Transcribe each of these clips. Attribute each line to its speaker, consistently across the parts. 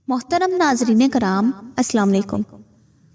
Speaker 1: محترم ناظرین کرام، السلام علیکم۔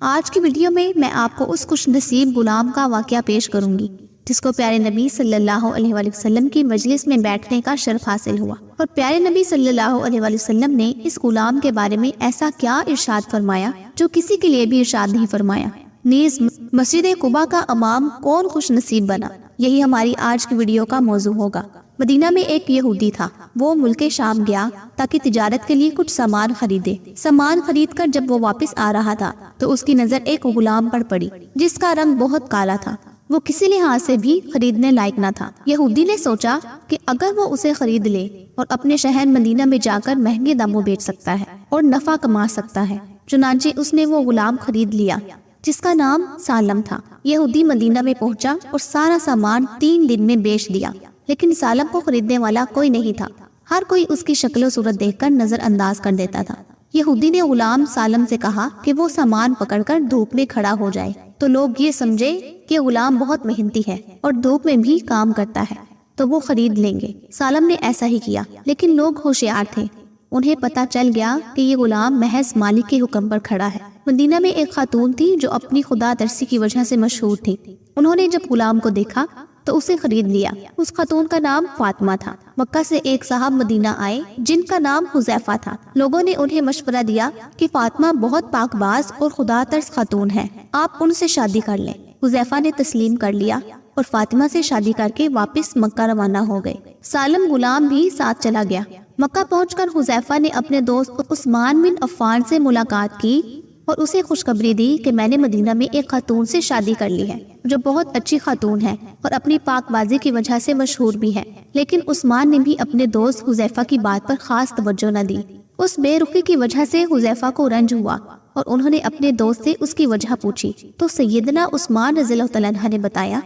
Speaker 1: آج کی ویڈیو میں آپ کو اس خوش نصیب غلام کا واقعہ پیش کروں گی جس کو پیارے نبی صلی اللہ علیہ وآلہ وسلم کی مجلس میں بیٹھنے کا شرف حاصل ہوا، اور پیارے نبی صلی اللہ علیہ وآلہ وسلم نے اس غلام کے بارے میں ایسا کیا ارشاد فرمایا جو کسی کے لیے بھی ارشاد نہیں فرمایا۔ نیز مسجد قباء کا امام کون خوش نصیب بنا، یہی ہماری آج کی ویڈیو کا موضوع ہوگا۔ مدینہ میں ایک یہودی تھا، وہ ملک شام گیا تاکہ تجارت کے لیے کچھ سامان خریدے۔ سامان خرید کر جب وہ واپس آ رہا تھا تو اس کی نظر ایک غلام پر پڑی جس کا رنگ بہت کالا تھا، وہ کسی لحاظ سے بھی خریدنے لائق نہ تھا۔ یہودی نے سوچا کہ اگر وہ اسے خرید لے اور اپنے شہر مدینہ میں جا کر مہنگے داموں بیچ سکتا ہے اور نفع کما سکتا ہے، چنانچہ اس نے وہ غلام خرید لیا جس کا نام سالم تھا۔ یہودی مدینہ میں پہنچا اور سارا سامان 3 دن میں بیچ دیا، لیکن سالم کو خریدنے والا کوئی نہیں تھا۔ ہر کوئی اس کی شکل و صورت دیکھ کر نظر انداز کر دیتا تھا۔ یہودی نے غلام سالم سے کہا کہ وہ سامان پکڑ کر دھوپ میں کھڑا ہو جائے تو لوگ یہ سمجھے کہ غلام بہت محنتی ہے اور دھوپ میں بھی کام کرتا ہے تو وہ خرید لیں گے۔ سالم نے ایسا ہی کیا، لیکن لوگ ہوشیار تھے، انہیں پتا چل گیا کہ یہ غلام محض مالک کے حکم پر کھڑا ہے۔ مدینہ میں ایک خاتون تھی جو اپنی خدا ترسی کی وجہ سے مشہور تھی۔ انہوں نے جب غلام کو دیکھا تو اسے خرید لیا۔ اس خاتون کا نام فاطمہ تھا۔ مکہ سے ایک صاحب مدینہ آئے جن کا نام حذیفہ تھا۔ لوگوں نے انہیں مشورہ دیا کہ فاطمہ بہت پاک باز اور خدا ترس خاتون ہے، آپ ان سے شادی کر لیں۔ حذیفہ نے تسلیم کر لیا اور فاطمہ سے شادی کر کے واپس مکہ روانہ ہو گئے۔ سالم غلام بھی ساتھ چلا گیا۔ مکہ پہنچ کر حذیفہ نے اپنے دوست عثمان بن عفان سے ملاقات کی اور اسے خوشخبری دی کہ میں نے مدینہ میں ایک خاتون سے شادی کر لی ہے جو بہت اچھی خاتون ہے اور اپنی پاک بازی کی وجہ سے مشہور بھی ہے۔ لیکن عثمان نے بھی اپنے دوست حذیفہ کی بات پر خاص توجہ نہ دی۔ اس بے رخی کی وجہ سے حذیفہ کو رنج ہوا اور انہوں نے اپنے دوست سے اس کی وجہ پوچھی تو سیدنا عثمان رضی اللہ تعالیٰ عنہ نے بتایا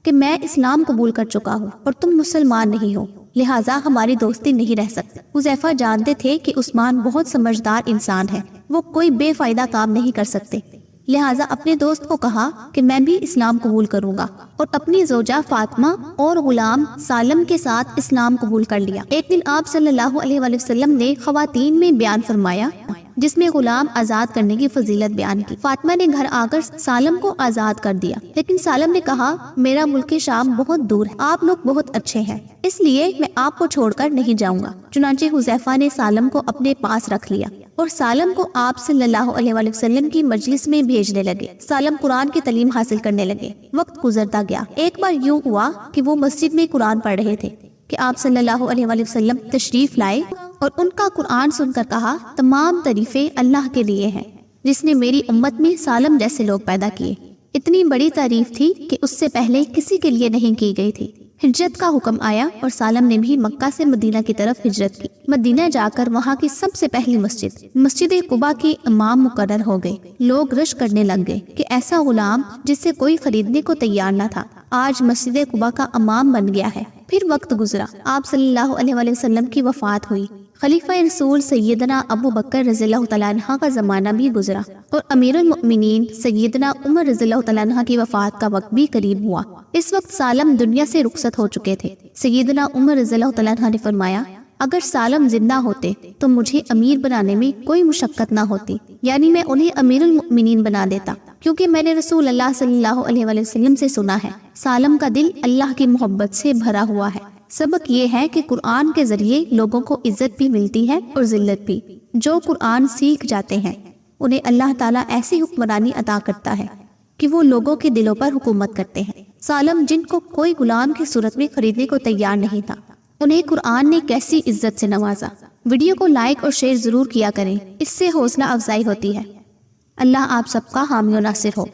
Speaker 1: کہ میں اسلام قبول کر چکا ہوں اور تم مسلمان نہیں ہو، لہٰذا ہماری دوستی نہیں رہ سکتی۔ حذیفہ جانتے تھے کہ عثمان بہت سمجھدار انسان ہے، وہ کوئی بے فائدہ کام نہیں کر سکتے، لہٰذا اپنے دوست کو کہا کہ میں بھی اسلام قبول کروں گا، اور اپنی زوجہ فاطمہ اور غلام سالم کے ساتھ اسلام قبول کر لیا۔ ایک دن آپ صلی اللہ علیہ وآلہ وسلم نے خواتین میں بیان فرمایا جس میں غلام آزاد کرنے کی فضیلت بیان کی۔ فاطمہ نے گھر آ کر سالم کو آزاد کر دیا، لیکن سالم نے کہا میرا ملک شام بہت دور ہے، آپ لوگ بہت اچھے ہیں، اس لیے میں آپ کو چھوڑ کر نہیں جاؤں گا۔ چنانچہ حذیفہ نے سالم کو اپنے پاس رکھ لیا اور سالم کو آپ صلی اللہ علیہ وآلہ وسلم کی مجلس میں بھیجنے لگے۔ سالم قرآن کی تعلیم حاصل کرنے لگے۔ وقت گزرتا گیا۔ ایک بار یوں ہوا کہ وہ مسجد میں قرآن پڑھ رہے تھے کہ آپ صلی اللہ علیہ وآلہ وسلم تشریف لائے اور ان کا قرآن سن کر کہا تمام تعریفیں اللہ کے لیے ہیں جس نے میری امت میں سالم جیسے لوگ پیدا کیے۔ اتنی بڑی تعریف تھی کہ اس سے پہلے کسی کے لیے نہیں کی گئی تھی۔ ہجرت کا حکم آیا اور سالم نے بھی مکہ سے مدینہ کی طرف ہجرت کی۔ مدینہ جا کر وہاں کی سب سے پہلی مسجد قباء کے امام مقرر ہو گئے۔ لوگ رش کرنے لگ گئے کہ ایسا غلام جس سے کوئی خریدنے کو تیار نہ تھا آج مسجد قباء کا امام بن گیا ہے۔ پھر وقت گزرا، آپ صلی اللہ علیہ وآلہ وسلم کی وفات ہوئی۔ خلیفہ رسول سیدنا ابو بکر رضی اللہ تعالیٰ عنہ کا زمانہ بھی گزرا اور امیر المؤمنین سیدنا عمر رضی اللہ تعالیٰ عنہ کی وفات کا وقت بھی قریب ہوا۔ اس وقت سالم دنیا سے رخصت ہو چکے تھے۔ سیدنا عمر رضی اللہ تعالیٰ عنہ نے فرمایا اگر سالم زندہ ہوتے تو مجھے امیر بنانے میں کوئی مشقت نہ ہوتی، یعنی میں انہیں امیر المؤمنین بنا دیتا، کیونکہ میں نے رسول اللہ صلی اللہ علیہ وآلہ وسلم سے سنا ہے سالم کا دل اللہ کی محبت سے بھرا ہوا ہے۔ سبق یہ ہے کہ قرآن کے ذریعے لوگوں کو عزت بھی ملتی ہے اور ذلت بھی۔ جو قرآن سیکھ جاتے ہیں انہیں اللہ تعالیٰ ایسی حکمرانی عطا کرتا ہے کہ وہ لوگوں کے دلوں پر حکومت کرتے ہیں۔ سالم جن کو کوئی غلام کی صورت میں خریدنے کو تیار نہیں تھا، انہیں قرآن نے کیسی عزت سے نوازا۔ ویڈیو کو لائک اور شیئر ضرور کیا کریں، اس سے حوصلہ افزائی ہوتی ہے۔ اللہ آپ سب کا حامی و ناصر ہو۔